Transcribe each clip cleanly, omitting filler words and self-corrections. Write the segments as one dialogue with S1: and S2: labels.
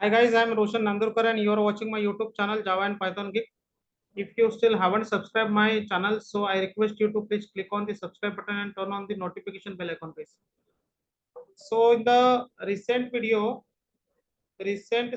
S1: Hi guys, I am Roshan Nandurkar and you are watching my YouTube channel Java and Python Geek. If you still haven't subscribed my channel, so I request you to please click on the subscribe button and turn on the notification bell icon, please. So in the recent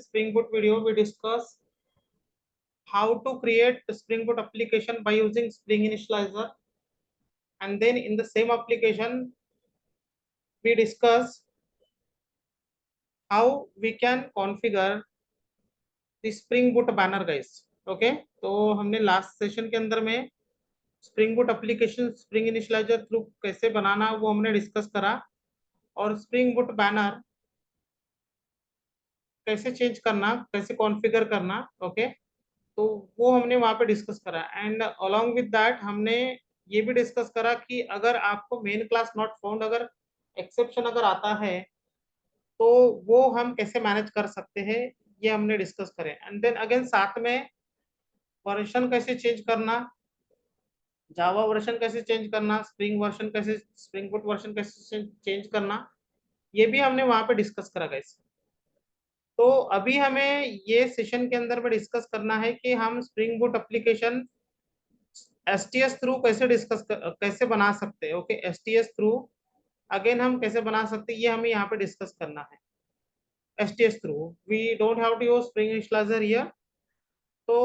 S1: Spring Boot video, we discussed how to create a Spring Boot application by using Spring Initializer, and then in the same application, we discuss how we can configure the Spring Boot banner, guys. Okay तो हमने last session के अंदर में spring boot application spring initialiser through कैसे बनाना वो हमने discuss करा, और स्प्रिंग बूट बैनर कैसे चेंज करना, कैसे कॉन्फ़िगर करना। ओके तो वो हमने वहां पे डिस्कस करा, एंड अलोंग विद दैट हमने ये भी डिस्कस करा कि अगर आपको मेन क्लास नॉट फाउंड अगर एक्सेप्शन अगर आता है तो वो हम कैसे मैनेज कर सकते हैं, ये हमने डिस्कस करे। एंड देन अगेन साथ में वर्जन कैसे चेंज करना, जावा वर्जन कैसे चेंज करना, स्प्रिंग वर्जन कैसे, स्प्रिंग बूट वर्जन कैसे चेंज करना, ये भी हमने वहां पे डिस्कस करा गाइस। तो अभी हमें ये सेशन के अंदर में डिस्कस करना है कि हम spring boot application STS through कैसे बना सकते हैं। ओके एसटीएस थ्रू अगेन हम कैसे बना सकते हैं, ये हमें यहाँ पे डिस्कस करना है। STS through we don't have to use spring initializer here. तो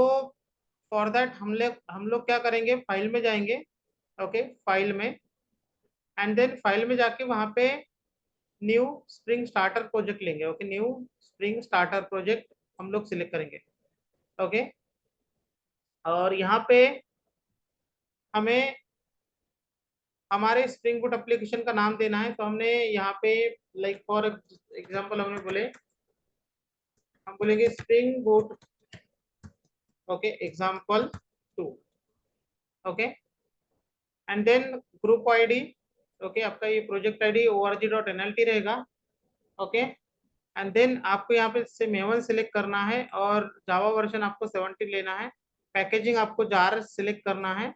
S1: फॉर दैट हम लोग क्या करेंगे, फाइल में जाएंगे। ओके फाइल में, एंड देन फाइल में जाके वहां पे न्यू स्प्रिंग स्टार्टर प्रोजेक्ट लेंगे। Okay new spring starter project हम लोग सिलेक्ट करेंगे। ओके और यहाँ पे हमें हमारे स्प्रिंग बूट एप्लीकेशन का नाम देना है। तो हमने यहाँ पे लाइक फॉर एग्जांपल हम बोलेंगे spring boot. Okay example 2। Okay and then group ID. Okay आपका ये प्रोजेक्ट आईडी org.nlt रहेगा। ओके एंड देन आपको यहाँ पे से मेवन सिलेक्ट करना है और जावा वर्जन आपको 70 लेना है। पैकेजिंग आपको जार सिलेक्ट करना है।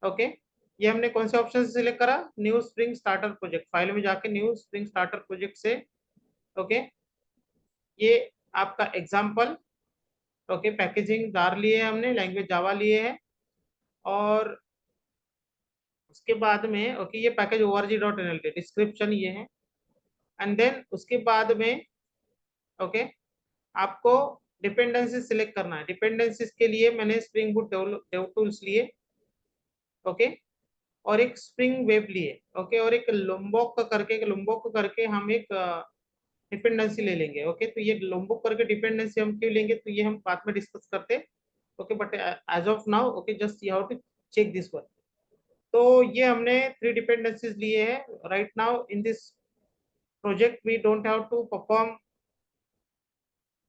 S1: ओके ये हमने कौन से ऑप्शन से सिलेक्ट करा, new spring starter project. File में जाके न्यू स्प्रिंग स्टार्टर प्रोजेक्ट से ओके ये आपका एग्जाम्पल। ओके पैकेजिंग जार लिए है हमने, लैंग्वेज जावा लिए है, और उसके बाद में ओके ये पैकेज org.nlt डिस्क्रिप्शन ये है। एंड देन उसके बाद में ओके आपको डिपेंडेंसीज सिलेक्ट करना है। डिपेंडेंसीज के लिए मैंने स्प्रिंग बूट डेव टूल्स लिए। ओके और एक स्प्रिंग वेब लिए। ओके और एक लुम्बोक करके हम एक डिपेंडेंसी ले लेंगे। ओके तो ये लुम्बोक करके डिपेंडेंसी हम क्यों लेंगे, तो ये हम बाद में डिस्कस करते। Okay but as of now okay just you have to check this one. तो ये हमने 3 डिपेंडेंसीज लिए हैं। Right now in this project we don't have to perform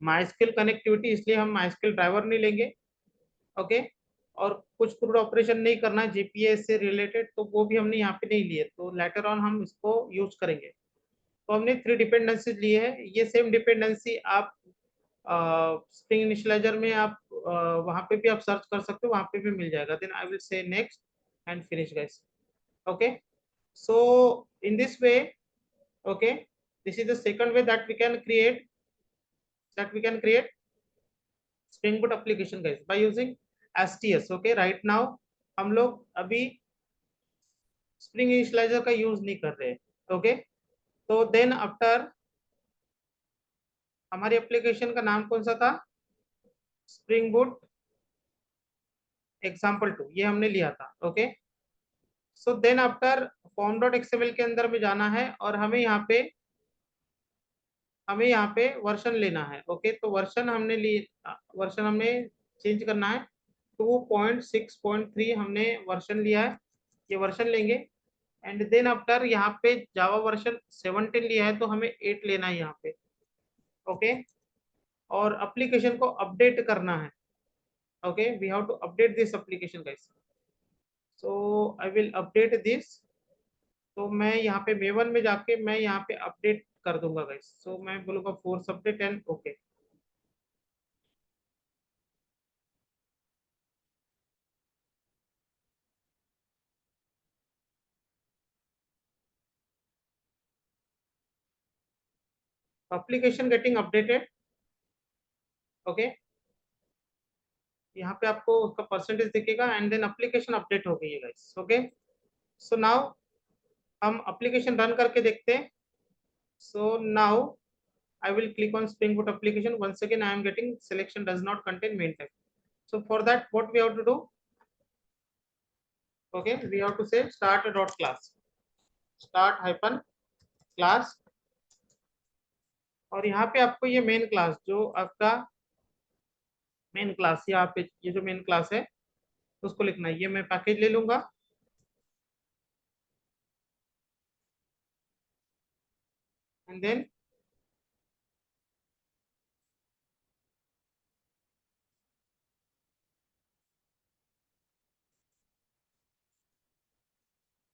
S1: MySQL connectivity, इसलिए हम माइस्किल ड्राइवर नहीं लेंगे। ओके और कुछ क्रूड ऑपरेशन नहीं करना है जीपीएस से रिलेटेड, तो वो भी हमने यहाँ पे नहीं लिए, तो लेटर ऑन हम इसको यूज करेंगे। तो हमने 3 डिपेंडेंसीज लिए है। ये सेम डिपेंडेंसी आप स्प्रिंग इनिशियलाइजर में आप वहां पे भी आप सर्च कर सकते हो, वहां पे भी मिल जाएगा। Then I will say next and finish guys. Okay so in this way okay this is the second way that we can create Spring Boot application guys by using STS। okay right now हम लोग अभी spring initialiser का use नहीं कर रहे। Okay तो then after हमारी application का नाम कौन सा था, स्प्रिंग बूट एग्जाम्पल 2, ये हमने लिया था। Okay so then after form.xml के अंदर में जाना है और हमें यहाँ पे वर्जन लेना है। ओके तो वर्जन हमने चेंज करना है। 2.6.3 हमने वर्जन लिया है, ये वर्जन लेंगे। एंड देन आफ्टर यहाँ पे जावा वर्जन 17 लिया है, तो हमें 8 लेना है यहाँ पे। ओके और एप्लीकेशन को अपडेट करना है। Okay we have to update this application guys. So I will update this. तो मैं यहाँ पे मेवन में जाके मैं यहाँ पे अपडेट कर दूंगा गाइस। सो मैं बोलूंगा force update and okay. application getting updated। Okay, यहाँ पे आपको उसका परसेंटेज दिखेगा एंड देन एप्लीकेशन अपडेट हो गई है गाइस। ओके, सो नाउ हम एप्लीकेशन रन करके देखते हैं। So now I will click on Spring Boot application. Once again, I am getting selection does not contain main type. So for that, what we have to do? Okay, we have to say start a dot class, start hyphen class, और यहाँ पे आपको ये main class जो आपका main class यहाँ पे ये जो मेन क्लास है उसको लिखना है। ये मैं पैकेज ले लूंगा एंड देन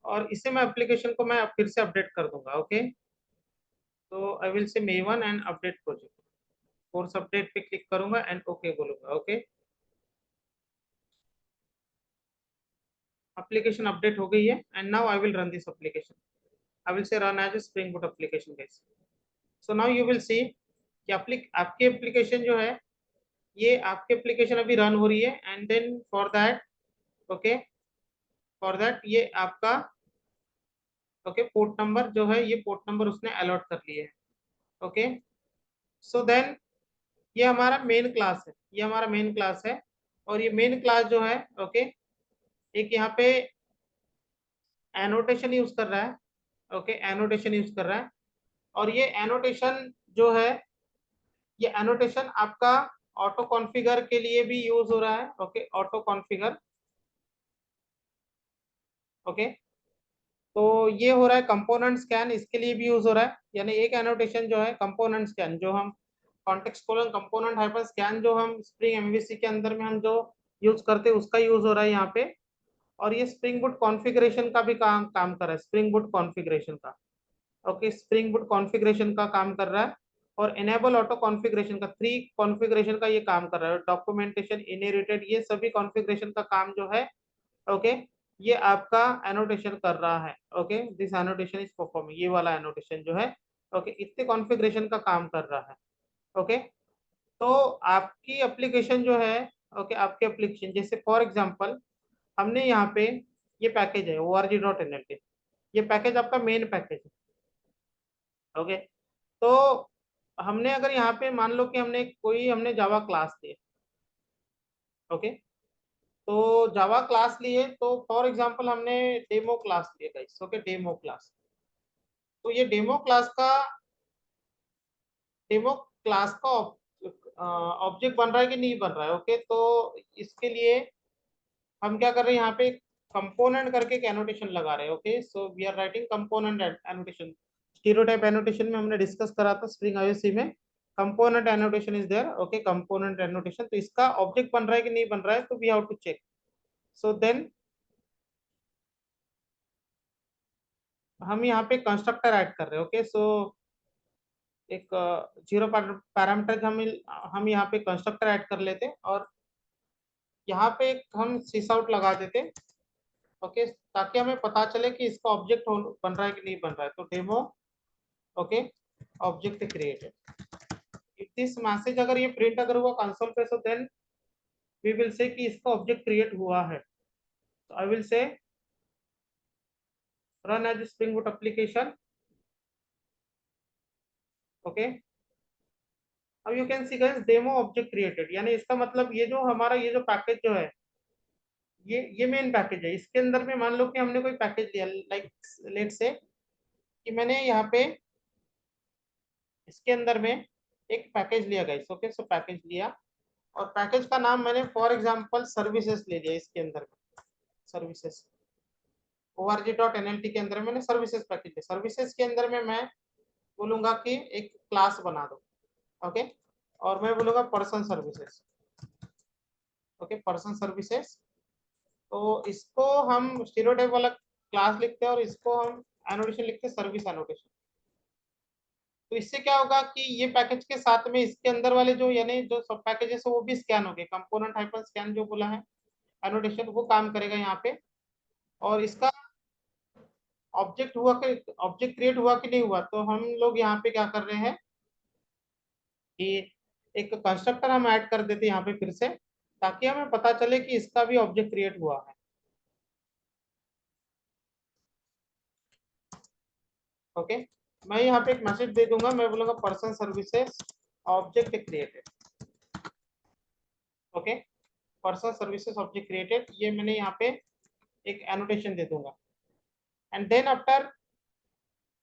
S1: और इसे मैं एप्लीकेशन को मैं फिर से अपडेट कर दूंगा। ओके, तो आई विल से Maven and update project, course update पे क्लिक करूंगा एंड ओके बोलूंगा। ओके, एप्लीकेशन अपडेट हो गई है and now I will run this application. I will say run as a Spring Boot application guys. So now you will see कि आपकी application जो है ये आपकी एप्लीकेशन अभी रन हो रही है and then for that okay, for that ये आपका ओके पोर्ट नंबर जो है ये पोर्ट नंबर उसने अलॉट कर लिए है। ओके, सो देन ये हमारा मेन क्लास है, ये हमारा मेन क्लास है और ये मेन क्लास जो है ओके एक यहाँ पे एनोटेशन यूज कर रहा है। ओके, एनोटेशन यूज कर रहा है और ये एनोटेशन जो है ये एनोटेशन आपका ऑटो कॉन्फ़िगर के लिए भी यूज हो रहा है। Okay, auto configure. ओके, तो ये हो रहा है कंपोनेंट स्कैन, इसके लिए भी यूज हो रहा है। यानी एक एनोटेशन जो है कंपोनेंट स्कैन जो हम context colon component hyper scan जो हम स्प्रिंग एमवीसी के अंदर में हम जो यूज करते हैं उसका यूज हो रहा है यहाँ पे। और ये स्प्रिंग बूट कॉन्फ़िगरेशन का भी काम कर रहा है, स्प्रिंग बूट कॉन्फ़िगरेशन का। ओके, स्प्रिंग बूट कॉन्फ़िगरेशन का काम कर रहा है और एनेबल ऑटो कॉन्फ़िगरेशन का, 3 कॉन्फ़िगरेशन का ये काम कर रहा है। डॉक्यूमेंटेशन, इनहेरिटेड, ये सभी कॉन्फ़िगरेशन का काम जो है ओके ये आपका एनोटेशन कर रहा है। Okay, this annotation is performing, ये वाला एनोटेशन जो है ओके इतने कॉन्फ़िगरेशन का काम कर रहा है। ओके, तो आपकी एप्लीकेशन जो है ओके आपकी एप्लीकेशन जैसे फॉर एग्जांपल हमने यहाँ पे ये पैकेज है org.nlp, ये पैकेज आपका मेन पैकेज है। ओके, तो हमने अगर यहाँ पे मान लो कि हमने जावा क्लास लिए। ओके, तो जावा क्लास लिए तो फॉर एग्जांपल हमने डेमो क्लास लिए गाइस। ओके, डेमो क्लास, तो ये डेमो क्लास का ऑब्जेक्ट बन रहा है कि नहीं बन रहा है। ओके, तो इसके लिए हम क्या कर रहे हैं यहाँ पे कंपोनेंट करके एक एनोटेशन लगा रहे हैं। Okay, so we are writing component annotation. Stereotype annotation में हमने डिस्कस करा था स्प्रिंग आईओसी में, component annotation is there. Okay, component annotation, तो इसका ऑब्जेक्ट बन रहा है कि नहीं बन रहा है तो we have to check. So then हम यहाँ पे कंस्ट्रक्टर ऐड कर रहे हैं। ओके, सो एक जीरो पैरामीटर हम यहाँ पे कंस्ट्रक्टर ऐड कर लेते और यहाँ पे एक हम सिस आउट लगा देते। ओके, ताकि हमें पता चले कि इसका ऑब्जेक्ट बन रहा है कि नहीं बन रहा है। तो demo okay object created, if this message अगर ये प्रिंट अगर हुआ कंसोल पे, so then we will say कि इसका ऑब्जेक्ट क्रिएट हुआ है। तो I will say run as spring boot application. Okay, अब you can see guys demo object created, यानी इसका मतलब ये जो हमारा ये जो पैकेज जो है ये मेन पैकेज है। इसके अंदर में मान लो कि हमने कोई पैकेज लिया, लाइक लेट से कि मैंने यहाँ पे इसके अंदर में एक पैकेज लिया गाइस। ओके, सो पैकेज लिया और पैकेज का नाम मैंने फॉर एग्जांपल सर्विसेज ले लिया। इसके अंदर में सर्विसेज org.nlt के अंदर मैंने सर्विसेज पैकेज लिया। सर्विसेज के अंदर में मैं बोलूंगा कि एक क्लास बना दो। ओके, और मैं बोलूंगा person services. Okay, person services, तो इसको हम स्टीरियोटाइप वाला क्लास लिखते हैं और इसको हम एनोटेशन लिखते हैं सर्विस एनोटेशन। तो इससे क्या होगा कि ये पैकेज के साथ में इसके अंदर वाले जो यानी जो सब पैकेजेस है वो भी स्कैन हो गए। कंपोनेंट हाइपर स्कैन जो बोला है एनोटेशन वो काम करेगा यहाँ पे। और इसका ऑब्जेक्ट क्रिएट हुआ कि नहीं हुआ, तो हम लोग यहाँ पे क्या कर रहे हैं कि एक कंस्ट्रक्टर हम ऐड कर देते हैं यहाँ पे फिर से, ताकि हमें पता चले कि इसका भी ऑब्जेक्ट क्रिएट हुआ है। ओके, मैं यहाँ पे एक मैसेज दे दूंगा, मैं बोलूंगा person services object created. Okay, person services object created, ये मैंने यहाँ पे एक एनोटेशन दे दूंगा। एंड देन आफ्टर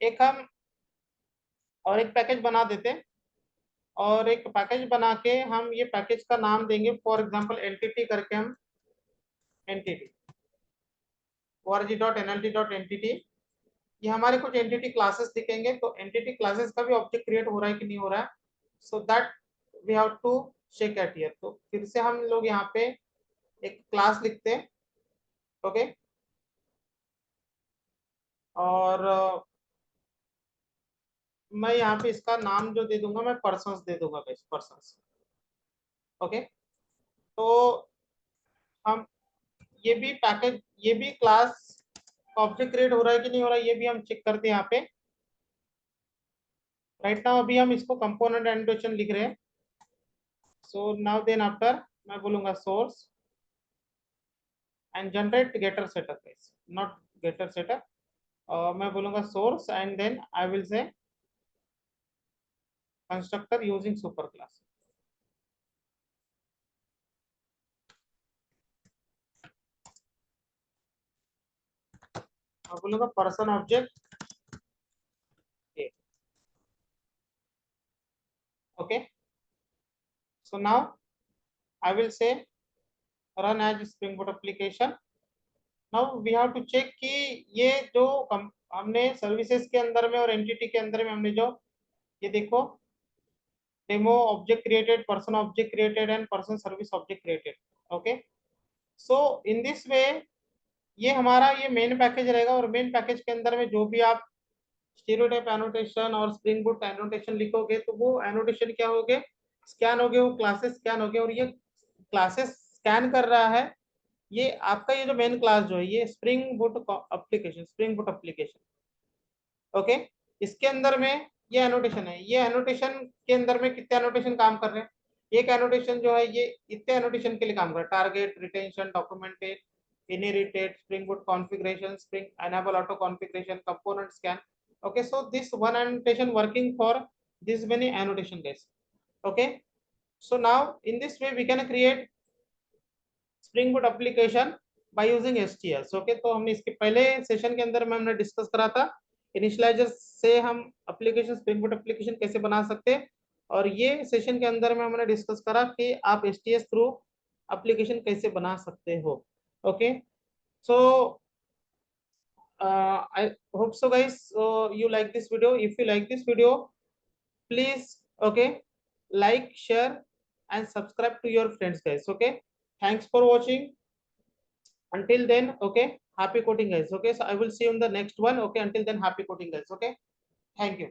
S1: एक हम और एक पैकेज बना देते हैं, और एक पैकेज बना के हम ये पैकेज का नाम देंगे फॉर एग्जांपल एंटिटी करके, हम एंटिटी org.nlt.entity, ये हमारे कुछ एंटिटी क्लासेस दिखेंगे। तो एंटिटी क्लासेस का भी ऑब्जेक्ट क्रिएट हो रहा है कि नहीं हो रहा है, so that we have to check at here. तो फिर से हम लोग यहाँ पे एक क्लास लिखते हैं। ओके, और मैं यहाँ पे इसका नाम जो दे दूंगा, मैं पर्सन्स दे दूंगा, पर्सन्स। ओके, तो हम ये भी पैकेज, ये भी क्लास ऑब्जेक्ट क्रिएट हो रहा है कि नहीं हो रहा है, ये भी हम चेक करते हैं यहाँ पे। राइट नाउ अभी हम इसको कंपोनेंट एनोटेशन लिख रहे हैं। सो नाउ देन आफ्टर मैं बोलूंगा source and generate getter setup, not getter setup, मैं बोलूंगा source and then I will say constructor using super class. मैं बोलूंगा person object. Okay, so now I will say run as spring boot application. Now we have to check कि ये जो हमने services के अंदर में और एंटिटी के अंदर में हमने जो, ये देखो, demo object created, person object created and person service object created. Okay, so in this वे ये हमारा ये मेन पैकेज रहेगा, और मेन पैकेज के अंदर में जो भी आप स्टीरियोटाइप एनोटेशन और स्प्रिंग बूट एनोटेशन लिखोगे, तो वो एनोटेशन क्या होगे, स्कैन हो गए, वो क्लासेस स्कैन हो गए, और ये क्लासेस स्कैन कर रहा है। ये आपका ये जो मेन क्लास जो है, ये spring boot application, spring boot application. Okay, इसके अंदर में ये एनोटेशन है, ये एनोटेशन के अंदर में कितने एनोटेशन काम कर रहे हैं, एक एनोटेशन जो है ये इतने एनोटेशन के लिए काम कर रहा है, target, retention, documented, inherited, spring boot configuration, spring enable auto configuration, component scan. Okay, so this one annotation working for this many annotation guys. Okay, so now in this way we can create Spring Boot application by using STS. Okay, तो हमने इसके पहले session के अंदर में हमने discuss करा था इनिशियलाइजर से हम एप्लीकेशन, स्प्रिंग बूट एप्लीकेशन कैसे बना सकते हैं, और ये सेशन के अंदर में हमने डिस्कस करा कि आप STS थ्रू एप्लीकेशन कैसे बना सकते हो। Okay, so I hope so guys, you like this video. If you like this video, please, okay, like, share and subscribe to your friends guys. Okay, thanks for watching. Until then, okay, happy coding guys. Okay, so I will see you in the next one. Okay, until then, happy coding guys. Okay, thank you.